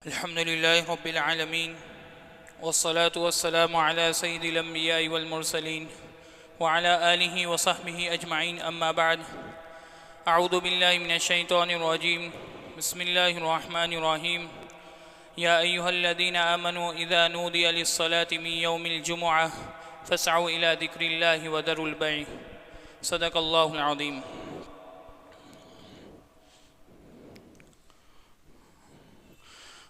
الحمد لله رب العالمين والصلاة والسلام على سيد الأنبياء والمرسلين وعلى آله وصحبه أجمعين أما بعد أعوذ بالله من الشيطان الرجيم بسم الله الرحمن الرحيم يا أيها الذين آمنوا إذا نودي للصلاة من يوم الجمعة فاسعوا إلى ذكر الله وذروا البيع صدق الله العظيم۔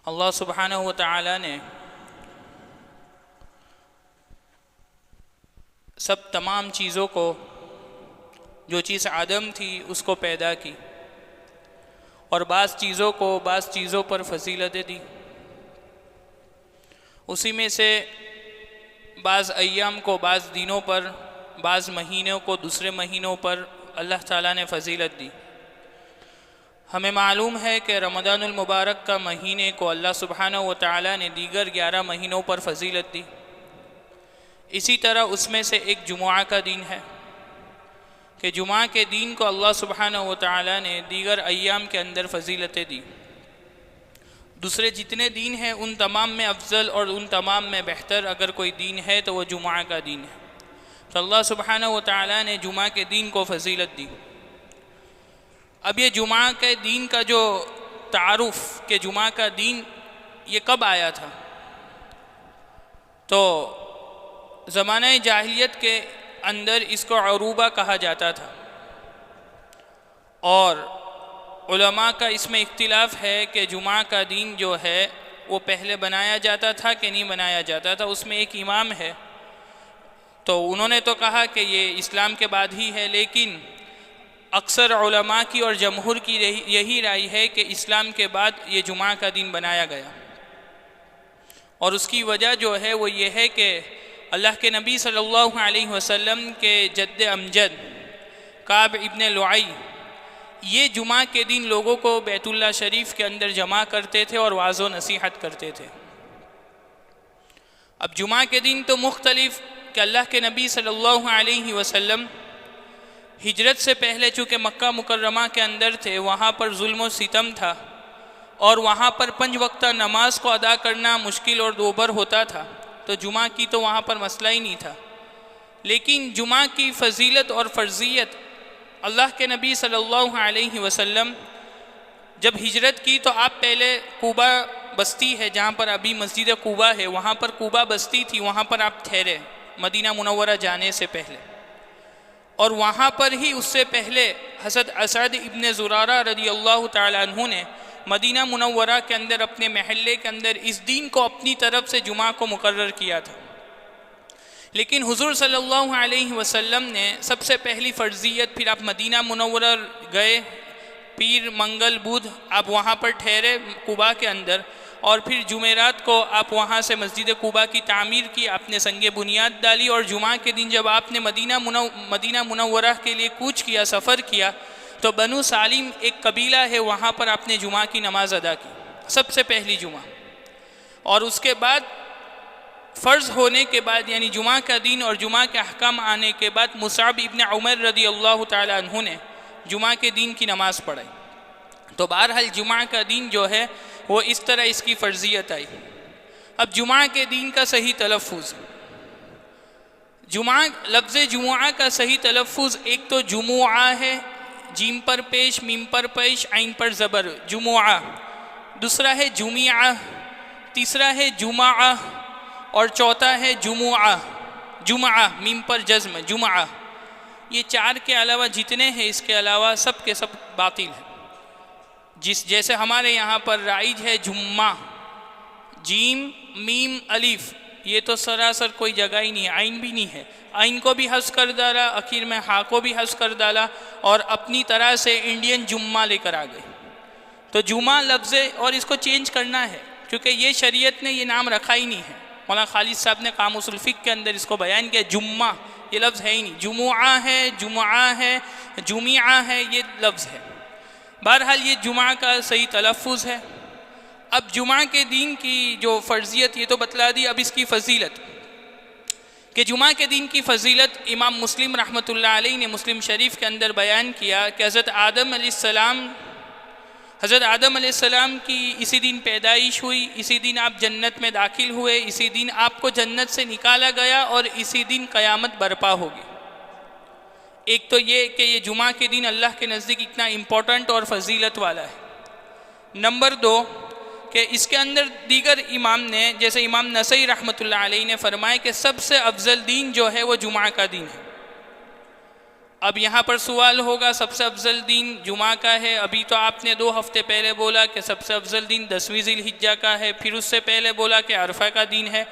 اللہ سبحانہ و تعالی نے تمام چیزوں کو، جو چیز عدم تھی اس کو پیدا کی، اور بعض چیزوں کو بعض چیزوں پر فضیلتیں دی۔ اسی میں سے بعض ایام کو بعض دنوں پر، بعض مہینوں کو دوسرے مہینوں پر اللہ تعالیٰ نے فضیلت دی۔ ہمیں معلوم ہے کہ رمضان المبارک کا مہینے کو اللہ سبحانہ و تعالیٰ نے دیگر 11 مہینوں پر فضیلت دی۔ اسی طرح اس میں سے ایک جمعہ کا دن ہے کہ جمعہ کے دن کو اللہ سبحانہ و تعالیٰ نے دیگر ایام کے اندر فضیلتیں دی۔ دوسرے جتنے دن ہیں ان تمام میں افضل اور ان تمام میں بہتر اگر کوئی دن ہے تو وہ جمعہ کا دن ہے۔ تو اللہ سبحانہ و تعالیٰ نے جمعہ کے دن کو فضیلت دی۔ اب یہ جمعہ کے دن کا جو تعارف کہ جمعہ کا دن یہ کب آیا تھا، تو زمانہ جاہلیت کے اندر اس کو عروبہ کہا جاتا تھا، اور علماء کا اس میں اختلاف ہے کہ جمعہ کا دن جو ہے وہ پہلے بنایا جاتا تھا کہ نہیں بنایا جاتا تھا۔ اس میں ایک امام ہے تو انہوں نے تو کہا کہ یہ اسلام کے بعد ہی ہے، لیکن اکثر علماء کی اور جمہور کی یہی رائے ہے کہ اسلام کے بعد یہ جمعہ کا دن بنایا گیا، اور اس کی وجہ جو ہے وہ یہ ہے کہ اللہ کے نبی صلی اللہ علیہ وسلم کے جد امجد کعب ابن لعی یہ جمعہ کے دن لوگوں کو بیت اللہ شریف کے اندر جمع کرتے تھے اور واعظ و نصیحت کرتے تھے۔ اب جمعہ کے دن تو مختلف کہ اللہ کے نبی صلی اللہ علیہ وسلم ہجرت سے پہلے چونکہ مکہ مکرمہ کے اندر تھے، وہاں پر ظلم و ستم تھا، اور وہاں پر 5 وقتہ نماز کو ادا کرنا مشکل اور دوبر ہوتا تھا، تو جمعہ کی تو وہاں پر مسئلہ ہی نہیں تھا۔ لیکن جمعہ کی فضیلت اور فرضیت اللہ کے نبی صلی اللہ علیہ وسلم جب ہجرت کی تو آپ پہلے قباء بستی ہے جہاں پر ابھی مسجد قباء ہے، وہاں پر قباء بستی تھی، وہاں پر آپ ٹھہرے مدینہ منورہ جانے سے پہلے، اور وہاں پر ہی اس سے پہلے حضرت اسعد ابن زرارہ رضی اللہ تعالیٰ عنہ نے مدینہ منورہ کے اندر اپنے محلے کے اندر اس دن کو اپنی طرف سے جمعہ کو مقرر کیا تھا۔ لیکن حضور صلی اللہ علیہ وسلم نے سب سے پہلی فرضیت، پھر آپ مدینہ منورہ گئے، پیر منگل بدھ آپ وہاں پر ٹھہرے قباء کے اندر، اور پھر جمعرات کو آپ وہاں سے مسجد قباء کی تعمیر کی، آپ نے سنگ بنیاد ڈالی، اور جمعہ کے دن جب آپ نے مدینہ منورہ کے لیے کوچ کیا، سفر کیا، تو بنو سالم ایک قبیلہ ہے، وہاں پر آپ نے جمعہ کی نماز ادا کی، سب سے پہلی جمعہ۔ اور اس کے بعد فرض ہونے کے بعد یعنی جمعہ کا دن اور جمعہ کے احکام آنے کے بعد مصعب ابن عمر رضی اللہ تعالیٰ عنہ نے جمعہ کے دن کی نماز پڑھائی۔ تو بہرحال جمعہ کا دن جو ہے وہ اس طرح اس کی فرضیت آئی۔ اب جمعہ کے دن کا صحیح تلفظ، لفظ جمعہ کا صحیح تلفظ ایک تو جمعہ ہے، جیم پر پیش میم پر پیش عین پر زبر جمعہ، دوسرا ہے جمعہ، تیسرا ہے جمعہ، اور چوتھا ہے جمعہ میم پر جزم جمعہ۔ یہ 4 کے علاوہ جتنے ہیں اس کے علاوہ سب کے سب باطل ہیں۔ جیسے ہمارے یہاں پر رائج ہے جمعہ، جیم میم الف، یہ تو سراسر کوئی جگہ ہی نہیں ہے، عین بھی نہیں ہے، عین کو بھی حذف کر ڈالا، آخر میں ہا کو بھی حذف کر ڈالا، اور اپنی طرح سے انڈین جمعہ لے کر آ گئے۔ تو جمعہ لفظ اور اس کو چینج کرنا ہے، کیونکہ یہ شریعت نے یہ نام رکھا ہی نہیں ہے۔ مولانا خالد صاحب نے قاموس الفقہ کے اندر اس کو بیان کیا، جمعہ یہ لفظ ہے ہی نہیں، جمعہ ہے، جمعہ ہے، جمعہ ہے، یہ لفظ ہے۔ بہرحال یہ جمعہ کا صحیح تلفظ ہے۔ اب جمعہ کے دن کی جو فرضیت یہ تو بتلا دی، اب اس کی فضیلت کہ جمعہ کے دن کی فضیلت امام مسلم رحمۃ اللہ علیہ نے مسلم شریف کے اندر بیان کیا کہ حضرت آدم علیہ السلام حضرت آدم علیہ السلام کی اسی دن پیدائش ہوئی، اسی دن آپ جنت میں داخل ہوئے، اسی دن آپ کو جنت سے نکالا گیا اور اسی دن قیامت برپا ہوگی۔ ایک تو یہ کہ یہ جمعہ کے دن اللہ کے نزدیک اتنا امپورٹنٹ اور فضیلت والا ہے۔ نمبر 2 کہ اس کے اندر دیگر امام نے، جیسے امام نسائی رحمۃ اللہ علیہ نے فرمایا کہ سب سے افضل دن جو ہے وہ جمعہ کا دن ہے۔ اب یہاں پر سوال ہوگا سب سے افضل دن جمعہ کا ہے، ابھی تو آپ نے 2 ہفتے پہلے بولا کہ سب سے افضل دن 10ویں ذی الحجہ کا ہے، پھر اس سے پہلے بولا کہ عرفہ کا دن ہے،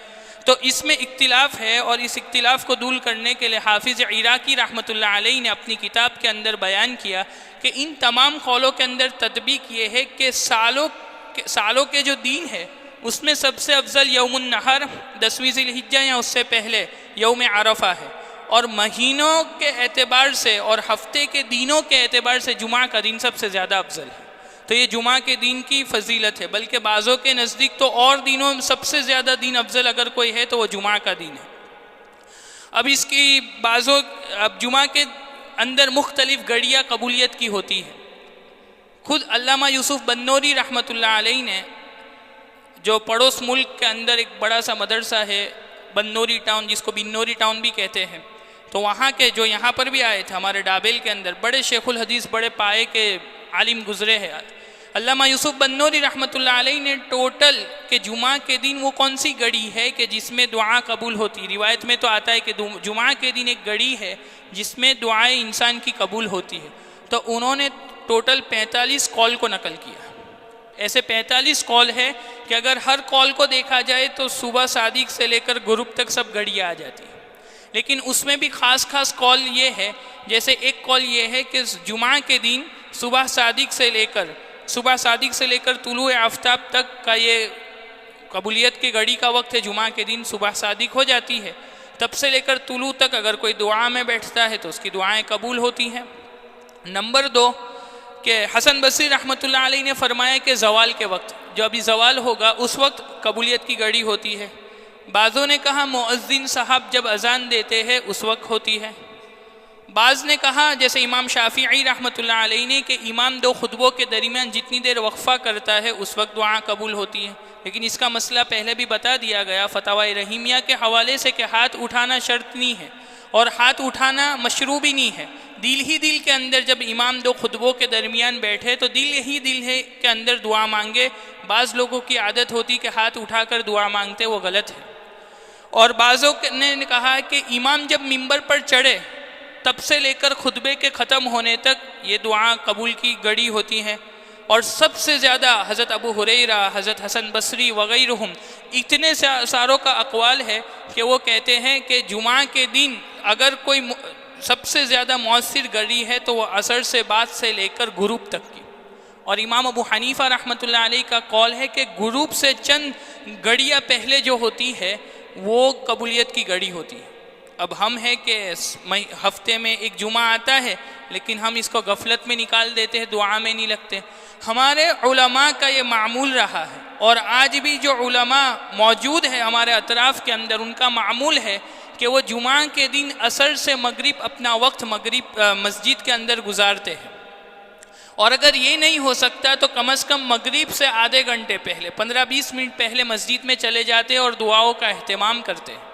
تو اس میں اختلاف ہے، اور اس اختلاف کو دور کرنے کے لیے حافظ عراقی رحمۃ اللہ علیہ نے اپنی کتاب کے اندر بیان کیا کہ ان تمام قولوں کے اندر تطبیق یہ ہے کہ سالوں کے جو دن ہے اس میں سب سے افضل یوم النحر 10ویں ذی الحجہ یا اس سے پہلے یوم عرفہ ہے، اور مہینوں کے اعتبار سے اور ہفتے کے دنوں کے اعتبار سے جمعہ کا دن سب سے زیادہ افضل ہے۔ تو یہ جمعہ کے دن کی فضیلت ہے، بلکہ بعضوں کے نزدیک تو اور دنوں میں سب سے زیادہ دن افضل اگر کوئی ہے تو وہ جمعہ کا دن ہے۔ اب اس کی اب جمعہ کے اندر مختلف گھڑیاں قبولیت کی ہوتی ہے۔ خود علامہ یوسف بنوری رحمۃ اللہ علیہ نے، جو پڑوس ملک کے اندر ایک بڑا سا مدرسہ ہے بنوری ٹاؤن، جس کو بنوری ٹاؤن بھی کہتے ہیں، تو وہاں کے جو یہاں پر بھی آئے تھے ہمارے ڈابیل کے اندر، بڑے شیخ الحدیث بڑے پائے کے عالم گزرے ہیں، علامہ یوسف بنوری رحمۃ اللہ علیہ نے ٹوٹل کہ جمعہ کے دن وہ کون سی گھڑی ہے کہ جس میں دعا قبول ہوتی، روایت میں تو آتا ہے کہ جمعہ کے دن ایک گھڑی ہے جس میں دعائیں انسان کی قبول ہوتی ہے، تو انہوں نے ٹوٹل 45 قول کو نقل کیا۔ ایسے 45 قول ہے کہ اگر ہر قول کو دیکھا جائے تو صبح صادق سے لے کر غروب تک سب گھڑیاں آ جاتی ہیں، لیکن اس میں بھی خاص قول یہ ہے، جیسے ایک قول یہ ہے کہ جمعہ کے دن صبح صادق سے لے کر طلوع آفتاب تک کا یہ قبولیت کی گھڑی کا وقت ہے۔ جمعہ کے دن صبح صادق ہو جاتی ہے، تب سے لے کر طلوع تک اگر کوئی دعا میں بیٹھتا ہے تو اس کی دعائیں قبول ہوتی ہیں۔ نمبر 2 کہ حسن بصری رحمۃ اللہ علیہ نے فرمایا کہ زوال کے وقت، جو ابھی زوال ہوگا اس وقت قبولیت کی گھڑی ہوتی ہے۔ بعضوں نے کہا مؤذن صاحب جب اذان دیتے ہیں اس وقت ہوتی ہے۔ بعض نے کہا جیسے امام شافعی رحمۃ اللہ علیہ نے کہ امام 2 خطبوں کے درمیان جتنی دیر وقفہ کرتا ہے اس وقت دعا قبول ہوتی ہے، لیکن اس کا مسئلہ پہلے بھی بتا دیا گیا فتاوی رحیمیہ کے حوالے سے کہ ہاتھ اٹھانا شرط نہیں ہے اور ہاتھ اٹھانا مشروع بھی نہیں ہے۔ دل ہی دل کے اندر جب امام 2 خطبوں کے درمیان بیٹھے تو دل ہی دل کے اندر دعا مانگے۔ بعض لوگوں کی عادت ہوتی کہ ہاتھ اٹھا کر دعا مانگتے، وہ غلط ہے۔ اور بعضوں نے کہا کہ امام جب ممبر پر چڑھے تب سے لے کر خطبے کے ختم ہونے تک یہ دعا قبول کی گھڑی ہوتی ہے، اور سب سے زیادہ حضرت ابو ہریرہ، حضرت حسن بصری وغیرہم اتنے ساروں کا اقوال ہے کہ وہ کہتے ہیں کہ جمعہ کے دن اگر کوئی سب سے زیادہ مؤثر گھڑی ہے تو وہ عصر سے بعد سے لے کر غروب تک کی، اور امام ابو حنیفہ رحمۃ اللہ علیہ کا قول ہے کہ غروب سے چند گھڑیاں پہلے جو ہوتی ہے وہ قبولیت کی گھڑی ہوتی ہے۔ اب ہم ہے کہ ہفتے میں ایک جمعہ آتا ہے لیکن ہم اس کو غفلت میں نکال دیتے ہیں، دعا میں نہیں لگتے۔ ہمارے علماء کا یہ معمول رہا ہے، اور آج بھی جو علماء موجود ہیں ہمارے اطراف کے اندر ان کا معمول ہے کہ وہ جمعہ کے دن عصر سے مغرب اپنا وقت مسجد کے اندر گزارتے ہیں، اور اگر یہ نہیں ہو سکتا تو کم از کم مغرب سے آدھے گھنٹے پہلے 15-20 منٹ پہلے مسجد میں چلے جاتے ہیں اور دعاؤں کا اہتمام کرتے ہیں۔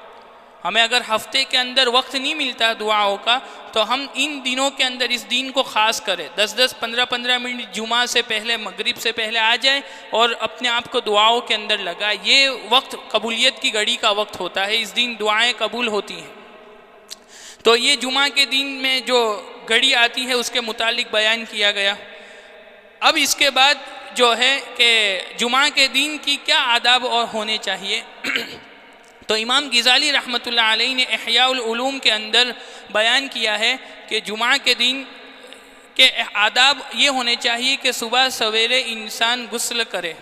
ہمیں اگر ہفتے کے اندر وقت نہیں ملتا دعاؤں کا تو ہم ان دنوں کے اندر اس دن کو خاص کریں، 10-10 15-15 منٹ جمعہ سے پہلے مغرب سے پہلے آ جائیں اور اپنے آپ کو دعاؤں کے اندر لگائیں۔ یہ وقت قبولیت کی گھڑی کا وقت ہوتا ہے، اس دن دعائیں قبول ہوتی ہیں۔ تو یہ جمعہ کے دن میں جو گھڑی آتی ہے اس کے متعلق بیان کیا گیا۔ اب اس کے بعد جو ہے کہ جمعہ کے دن کی کیا آداب اور ہونے چاہیے، تو امام غزالی رحمۃ اللہ علیہ نے احیاء العلوم کے اندر بیان کیا ہے کہ جمعہ کے دن کے آداب یہ ہونے چاہیے کہ صبح سویرے انسان غسل کرے،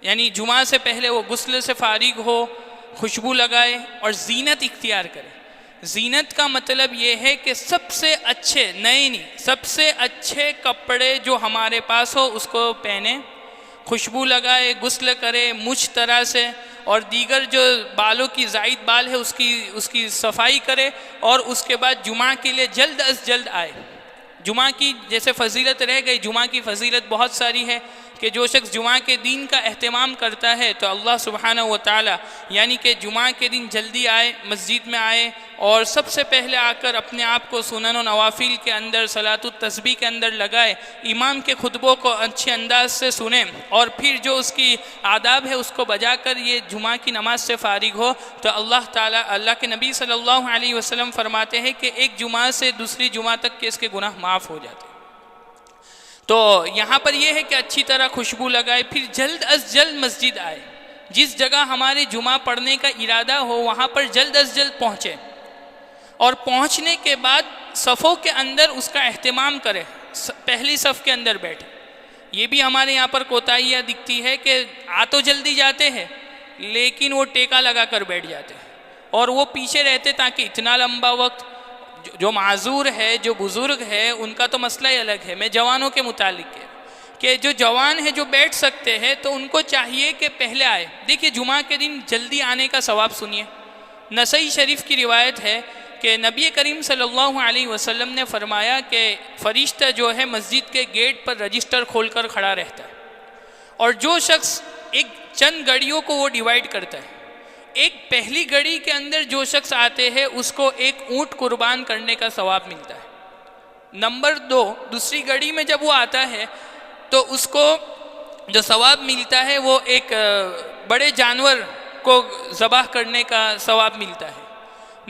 یعنی جمعہ سے پہلے وہ غسل سے فارغ ہو، خوشبو لگائے اور زینت اختیار کرے۔ زینت کا مطلب یہ ہے کہ سب سے اچھے، نئے نہیں، سب سے اچھے کپڑے جو ہمارے پاس ہو اس کو پہنے، خوشبو لگائے، غسل کرے مچھ طرح سے، اور دیگر جو بالوں کی زائد بال ہے اس کی صفائی کرے، اور اس کے بعد جمعہ کے لیے جلد از جلد آئے۔ جمعہ کی جیسے فضیلت رہ گئی، جمعہ کی فضیلت بہت ساری ہے کہ جو شخص جمعہ کے دین کا اہتمام کرتا ہے تو اللہ سبحانہ و تعالی یعنی کہ جمعہ کے دن جلدی آئے، مسجد میں آئے اور سب سے پہلے آ کر اپنے آپ کو سنن و نوافل کے اندر، صلاۃ التسبیح کے اندر لگائے، امام کے خطبوں کو اچھے انداز سے سنیں اور پھر جو اس کی آداب ہے اس کو بجا کر یہ جمعہ کی نماز سے فارغ ہو، تو اللہ کے نبی صلی اللہ علیہ وسلم فرماتے ہیں کہ ایک جمعہ سے دوسری جمعہ تک کے اس کے گناہ معاف ہو جاتے ہیں۔ تو یہاں پر یہ ہے کہ اچھی طرح خوشبو لگائے، پھر جلد از جلد مسجد آئے، جس جگہ ہمارے جمعہ پڑھنے کا ارادہ ہو وہاں پر جلد از جلد پہنچے اور پہنچنے کے بعد صفوں کے اندر اس کا اہتمام کرے، پہلی صف کے اندر بیٹھے۔ یہ بھی ہمارے یہاں پر کوتاہیاں دکھتی ہے کہ آ تو جلدی جاتے ہیں لیکن وہ ٹیکا لگا کر بیٹھ جاتے ہیں اور وہ پیچھے رہتے تاکہ اتنا لمبا وقت، جو معذور ہے، جو بزرگ ہے، ان کا تو مسئلہ ہی الگ ہے۔ میں جوانوں کے متعلق ہے کہ جو جوان ہیں جو بیٹھ سکتے ہیں تو ان کو چاہیے کہ پہلے آئے۔ دیکھیے جمعہ کے دن جلدی آنے کا ثواب سنیے۔ نسائی شریف کی روایت ہے کہ نبی کریم صلی اللہ علیہ وسلم نے فرمایا کہ فرشتہ جو ہے مسجد کے گیٹ پر رجسٹر کھول کر کھڑا رہتا ہے اور جو شخص ایک چند گھڑیوں کو وہ ڈیوائیڈ کرتا ہے، ایک پہلی گھڑی کے اندر جو شخص آتے ہیں اس کو ایک اونٹ قربان کرنے کا ثواب ملتا ہے۔ نمبر 2، دوسری گھڑی میں جب وہ آتا ہے تو اس کو جو ثواب ملتا ہے وہ ایک بڑے جانور کو ذبح کرنے کا ثواب ملتا ہے۔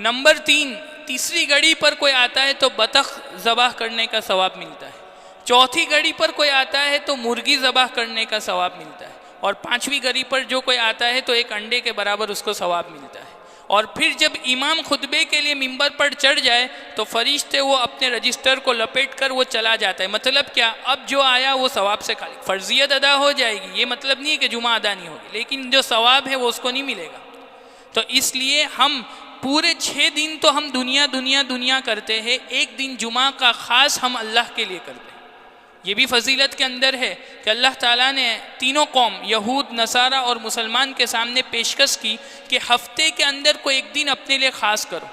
نمبر 3، تیسری گھڑی پر کوئی آتا ہے تو بطخ ذبح کرنے کا ثواب ملتا ہے۔ چوتھی گھڑی پر کوئی آتا ہے تو مرغی ذبح کرنے کا ثواب ملتا ہے اور 5ویں گھڑی پر جو کوئی آتا ہے تو ایک انڈے کے برابر اس کو ثواب ملتا ہے۔ اور پھر جب امام خطبے کے لیے ممبر پر چڑھ جائے تو فرشتے وہ اپنے رجسٹر کو لپیٹ کر وہ چلا جاتا ہے۔ مطلب کیا؟ اب جو آیا وہ ثواب سے خالی، فرضیت ادا ہو جائے گی، یہ مطلب نہیں ہے کہ جمعہ ادا نہیں ہوگی، لیکن جو ثواب ہے وہ اس کو نہیں ملے گا۔ تو اس لیے ہم پورے 6 دن تو ہم دنیا دنیا دنیا کرتے ہیں، ایک دن جمعہ کا خاص ہم اللہ کے لیے کرتے ہیں۔ یہ بھی فضیلت کے اندر ہے کہ اللہ تعالیٰ نے تینوں قوم یہود، نصارہ اور مسلمان کے سامنے پیشکش کی کہ ہفتے کے اندر کوئی ایک دن اپنے لیے خاص کرو۔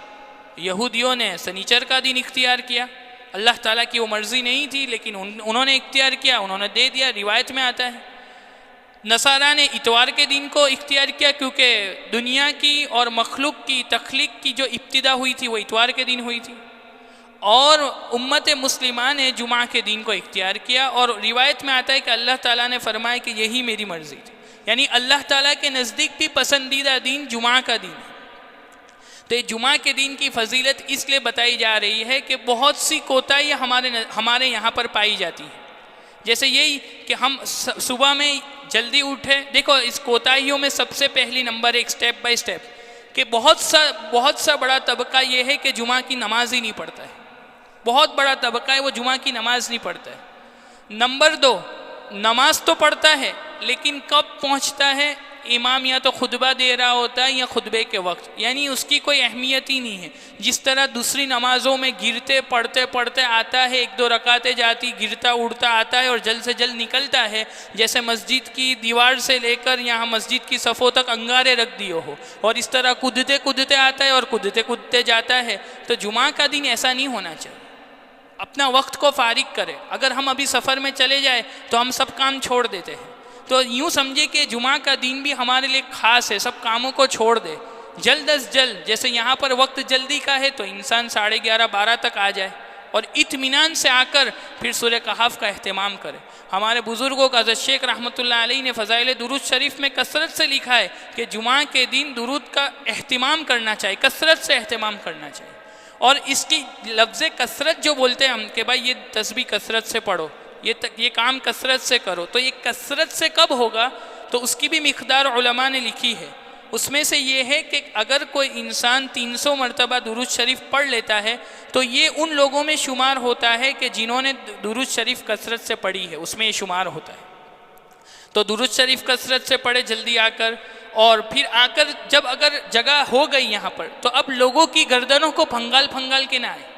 یہودیوں نے سنیچر کا دن اختیار کیا، اللہ تعالیٰ کی وہ مرضی نہیں تھی لیکن انہوں نے اختیار کیا، انہوں نے دے دیا، روایت میں آتا ہے۔ نصارہ نے اتوار کے دن کو اختیار کیا کیونکہ دنیا کی اور مخلوق کی تخلیق کی جو ابتدا ہوئی تھی وہ اتوار کے دن ہوئی تھی، اور امت مسلمہ نے جمعہ کے دن کو اختیار کیا، اور روایت میں آتا ہے کہ اللہ تعالیٰ نے فرمایا کہ یہی میری مرضی تھی، یعنی اللہ تعالیٰ کے نزدیک بھی پسندیدہ دن جمعہ کا دن ہے۔ تو یہ جمعہ کے دن کی فضیلت اس لیے بتائی جا رہی ہے کہ بہت سی کوتاہیاں ہمارے یہاں پر پائی جاتی ہیں، جیسے یہی کہ ہم صبح میں جلدی اٹھے۔ دیکھو اس کوتاہیوں میں سب سے پہلی نمبر 1 سٹیپ بائی سٹیپ کہ بہت سا بڑا طبقہ یہ ہے کہ جمعہ کی نماز ہی نہیں پڑھتا ہے، بہت بڑا طبقہ ہے وہ جمعہ کی نماز نہیں پڑھتا ہے۔ نمبر 2، نماز تو پڑھتا ہے لیکن کب پہنچتا ہے؟ امام یا تو خطبہ دے رہا ہوتا ہے یا خطبے کے وقت، یعنی اس کی کوئی اہمیت ہی نہیں ہے۔ جس طرح دوسری نمازوں میں گرتے پڑھتے آتا ہے، 1-2 رکعتیں جاتی، گرتا اڑتا آتا ہے اور جلد سے جلد نکلتا ہے، جیسے مسجد کی دیوار سے لے کر یہاں مسجد کی صفوں تک انگارے رکھ دیے ہو، اور اس طرح کودتے آتا ہے اور کودتے جاتا ہے۔ تو جمعہ کا دن ایسا نہیں ہونا چاہیے، اپنا وقت کو فارغ کرے۔ اگر ہم ابھی سفر میں چلے جائے تو ہم سب کام چھوڑ دیتے ہیں، تو یوں سمجھے کہ جمعہ کا دن بھی ہمارے لیے خاص ہے، سب کاموں کو چھوڑ دے، جلد از جلد، جیسے یہاں پر وقت جلدی کا ہے تو انسان 11:30-12 تک آ جائے اور اطمینان سے آ کر پھر سورہ کہف کا اہتمام کرے۔ ہمارے بزرگوں کا حضرت شیخ رحمۃ اللہ علیہ نے فضائل درود شریف میں کثرت سے لکھا ہے کہ جمعہ کے دن درود کا اہتمام کرنا چاہیے، کثرت سے اہتمام کرنا چاہیے۔ اور اس کی لفظ کثرت جو بولتے ہیں ہم کہ بھائی یہ تسبیح کثرت سے پڑھو، یہ کام کثرت سے کرو، تو یہ کثرت سے کب ہوگا؟ تو اس کی بھی مقدار علماء نے لکھی ہے۔ اس میں سے یہ ہے کہ اگر کوئی انسان 300 مرتبہ درود شریف پڑھ لیتا ہے تو یہ ان لوگوں میں شمار ہوتا ہے کہ جنہوں نے درود شریف کثرت سے پڑھی ہے، اس میں یہ شمار ہوتا ہے۔ تو درود شریف کثرت سے پڑھے جلدی آ کر، اور پھر آ کر جب اگر جگہ ہو گئی یہاں پر تو اب لوگوں کی گردنوں کو پھنگال کے نہ آئے۔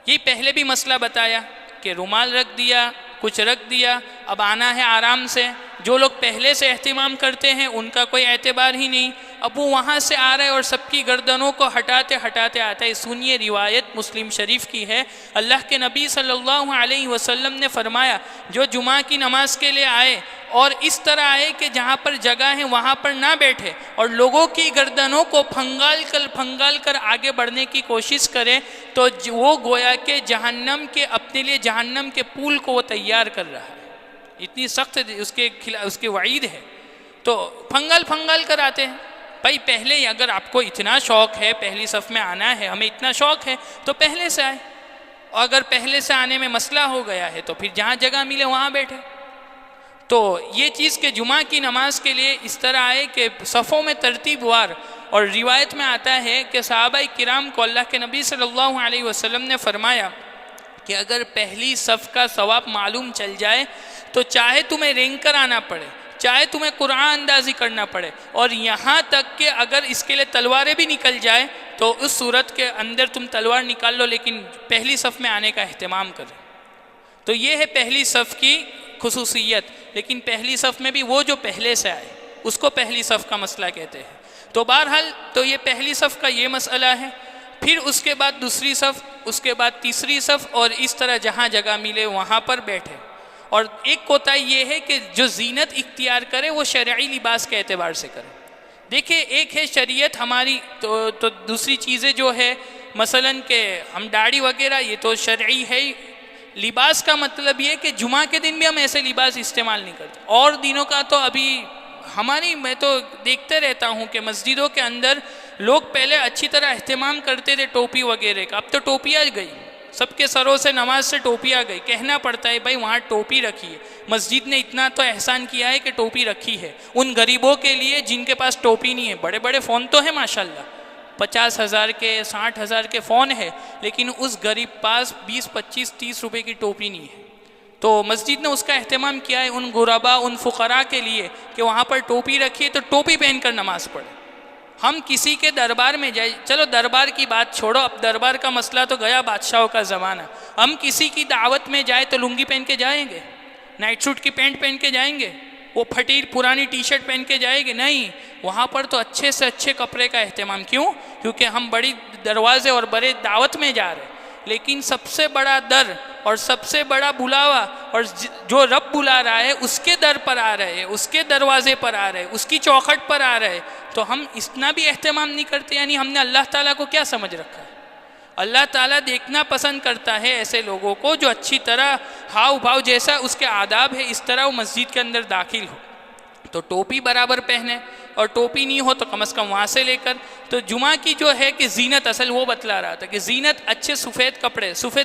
یہ پہلے بھی مسئلہ بتایا کہ رومال رکھ دیا، کچھ رکھ دیا، اب آنا ہے آرام سے. جو لوگ پہلے سے اہتمام کرتے ہیں ان کا کوئی اعتبار ہی نہیں، اب وہ وہاں سے آ رہے اور سب کی گردنوں کو ہٹاتے ہٹاتے آتا ہے. سنیے روایت مسلم شریف کی ہے، اللہ کے نبی صلی اللہ علیہ وسلم نے فرمایا جو جمعہ کی نماز کے لیے آئے اور اس طرح آئے کہ جہاں پر جگہ ہے وہاں پر نہ بیٹھے اور لوگوں کی گردنوں کو پھنگال کر آگے بڑھنے کی کوشش کرے تو وہ گویا کہ جہنم کے اپنے لیے جہنم کے پول کو وہ تیار کر رہا ہے. اتنی سخت اس کے وعید ہے. تو پھنگال کر آتے ہیں. بھائی پہلے اگر آپ کو اتنا شوق ہے پہلی صف میں آنا ہے، ہمیں اتنا شوق ہے تو پہلے سے آئے، اور اگر پہلے سے آنے میں مسئلہ ہو گیا ہے تو پھر جہاں جگہ ملے وہاں بیٹھے. تو یہ چیز کہ جمعہ کی نماز کے لیے اس طرح آئے کہ صفوں میں ترتیب وار. اور روایت میں آتا ہے کہ صحابہ کرام کو اللہ کے نبی صلی اللہ علیہ وسلم نے فرمایا کہ اگر پہلی صف کا ثواب معلوم چل جائے تو چاہے تمہیں رینگ کر آنا پڑے، چاہے تمہیں قرآن اندازی کرنا پڑے، اور یہاں تک کہ اگر اس کے لیے تلواریں بھی نکل جائے تو اس صورت کے اندر تم تلوار نکال لو لیکن پہلی صف میں آنے کا اہتمام کریں. تو یہ ہے پہلی صف کی خصوصیت. لیکن پہلی صف میں بھی وہ جو پہلے سے آئے اس کو پہلی صف کا مسئلہ کہتے ہیں. تو بہرحال تو یہ پہلی صف کا یہ مسئلہ ہے. پھر اس کے بعد دوسری صف، اس کے بعد تیسری صف، اور اس طرح جہاں جگہ ملے وہاں پر بیٹھے. اور ایک کوتاہی یہ ہے کہ جو زینت اختیار کرے وہ شرعی لباس کے اعتبار سے کرے. دیکھیں ایک ہے شریعت ہماری، تو دوسری چیزیں جو ہے مثلاً کہ ہم داڑھی وغیرہ یہ تو شرعی ہے. لباس کا مطلب یہ کہ جمعہ کے دن بھی ہم ایسے لباس استعمال نہیں کرتے. اور دنوں کا تو ابھی میں تو دیکھتے رہتا ہوں کہ مسجدوں کے اندر لوگ پہلے اچھی طرح اہتمام کرتے تھے ٹوپی وغیرہ کا، اب تو ٹوپی آ گئی، سب کے سروں سے نماز سے ٹوپی آ گئی. کہنا پڑتا ہے بھائی وہاں ٹوپی رکھی ہے. مسجد نے اتنا تو احسان کیا ہے کہ ٹوپی رکھی ہے ان غریبوں کے لیے جن کے پاس ٹوپی نہیں ہے. بڑے بڑے فون تو ہیں ماشاءاللہ، 50,000 کے 60,000 کے فون ہے، لیکن اس غریب پاس 20 25 30 روپے کی ٹوپی نہیں ہے. تو مسجد نے اس کا اہتمام کیا ہے ان غربا ان فقراء کے لیے کہ وہاں پر ٹوپی رکھیے تو ٹوپی پہن کر نماز پڑھے. ہم کسی کے دربار میں جائیں، چلو دربار کی بات چھوڑو، اب دربار کا مسئلہ تو گیا بادشاہوں کا زمانہ. ہم کسی کی دعوت میں جائیں تو لنگی پہن کے جائیں گے؟ نائٹ سوٹ کی پینٹ پہن کے جائیں گے؟ وہ پھٹی پرانی ٹی شرٹ پہن کے جائیں گے؟ نہیں. وہاں پر تو اچھے سے اچھے کپڑے کا اہتمام. کیوں؟ کیونکہ ہم بڑی دروازے اور بڑے دعوت میں جا رہے ہیں. لیکن سب سے بڑا در اور سب سے بڑا بلاوا اور جو رب بلا رہا ہے اس کے در پر آ رہے ہیں، اس کے دروازے پر آ رہے ہیں، اس کی چوکھٹ پر آ رہے ہیں، تو ہم اتنا بھی اہتمام نہیں کرتے. یعنی ہم نے اللہ تعالیٰ کو کیا سمجھ رکھا ہے؟ اللہ تعالیٰ دیکھنا پسند کرتا ہے ایسے لوگوں کو جو اچھی طرح ہاؤ بھاؤ جیسا اس کے آداب ہے اس طرح وہ مسجد کے اندر داخل ہو. تو ٹوپی برابر پہنے، اور ٹوپی نہیں ہو تو کم از کم وہاں سے لے کر. تو جمعہ کی جو ہے کہ زینت اصل وہ بتلا رہا تھا کہ زینت اچھے سفید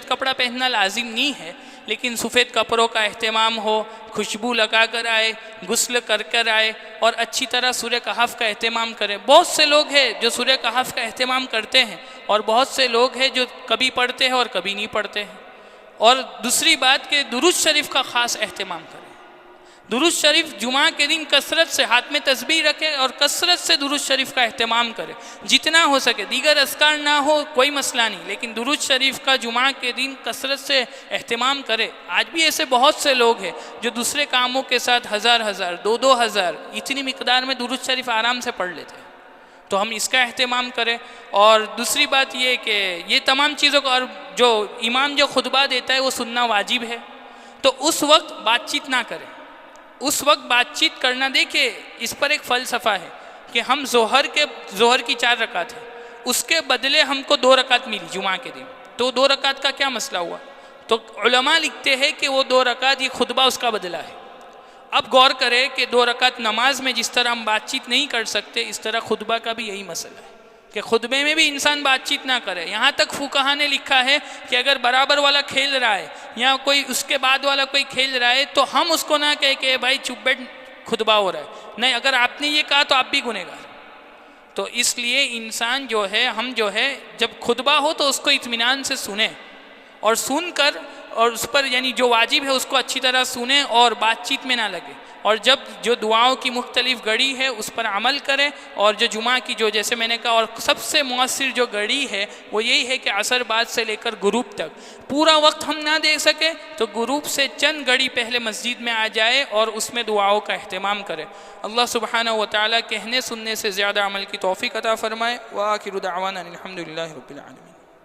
کپڑا پہننا لازم نہیں ہے، لیکن سفید کپڑوں کا اہتمام ہو، خوشبو لگا کر آئے، غسل کر آئے، اور اچھی طرح سورہ کہف کا اہتمام کرے. بہت سے لوگ ہیں جو سورہ کہف کا اہتمام کرتے ہیں اور بہت سے لوگ ہیں جو کبھی پڑھتے ہیں اور کبھی نہیں پڑھتے ہیں. اور دوسری بات کہ درود شریف کا خاص اہتمام کریں. درود شریف جمعہ کے دن کثرت سے ہاتھ میں تسبیح رکھے اور کثرت سے درود شریف کا اہتمام کرے جتنا ہو سکے. دیگر اذکار نہ ہو کوئی مسئلہ نہیں، لیکن درود شریف کا جمعہ کے دن کثرت سے اہتمام کرے. آج بھی ایسے بہت سے لوگ ہیں جو دوسرے کاموں کے ساتھ 1000 2,000 اتنی مقدار میں درود شریف آرام سے پڑھ لیتے ہیں. تو ہم اس کا اہتمام کریں. اور دوسری بات یہ کہ یہ تمام چیزوں کا، اور جو امام جو خطبہ دیتا ہے وہ سننا واجب ہے. تو اس وقت بات چیت نہ کریں. اس وقت بات چیت کرنا، دیکھیں اس پر ایک فلسفہ ہے کہ ہم ظہر کی 4 رکعت ہے، اس کے بدلے ہم کو 2 رکعت ملی جمعہ کے دن، تو 2 رکعت کا کیا مسئلہ ہوا؟ تو علماء لکھتے ہیں کہ وہ 2 رکعت یہ خطبہ اس کا بدلہ ہے. اب غور کرے کہ 2 رکعت نماز میں جس طرح ہم بات چیت نہیں کر سکتے، اس طرح خطبہ کا بھی یہی مسئلہ ہے کہ خطبے میں بھی انسان بات چیت نہ کرے. یہاں تک فقہا نے لکھا ہے کہ اگر برابر والا کھیل رہا ہے یا کوئی اس کے بعد والا کوئی کھیل رہا ہے تو ہم اس کو نہ کہے کہ بھائی چپ بیٹھ خطبہ ہو رہا ہے. نہیں، اگر آپ نے یہ کہا تو آپ بھی گنہگار. تو اس لیے انسان جو ہے، ہم جو ہے جب خطبہ ہو تو اس کو اطمینان سے سنیں، اور سن کر اور اس پر یعنی جو واجب ہے اس کو اچھی طرح سنیں اور بات چیت میں نہ لگے. اور جب جو دعاؤں کی مختلف گھڑی ہے اس پر عمل کریں، اور جو جمعہ کی جو جیسے میں نے کہا، اور سب سے مؤثر جو گھڑی ہے وہ یہی ہے کہ عصر بعد سے لے کر غروب تک پورا وقت ہم نہ دے سکے تو غروب سے چند گھڑی پہلے مسجد میں آ جائے اور اس میں دعاؤں کا اہتمام کرے۔ اللہ سبحانہ و تعالیٰ کہنے سننے سے زیادہ عمل کی توفیق عطا فرمائے۔ وآخر دعوانا الحمدللہ رب العالمین۔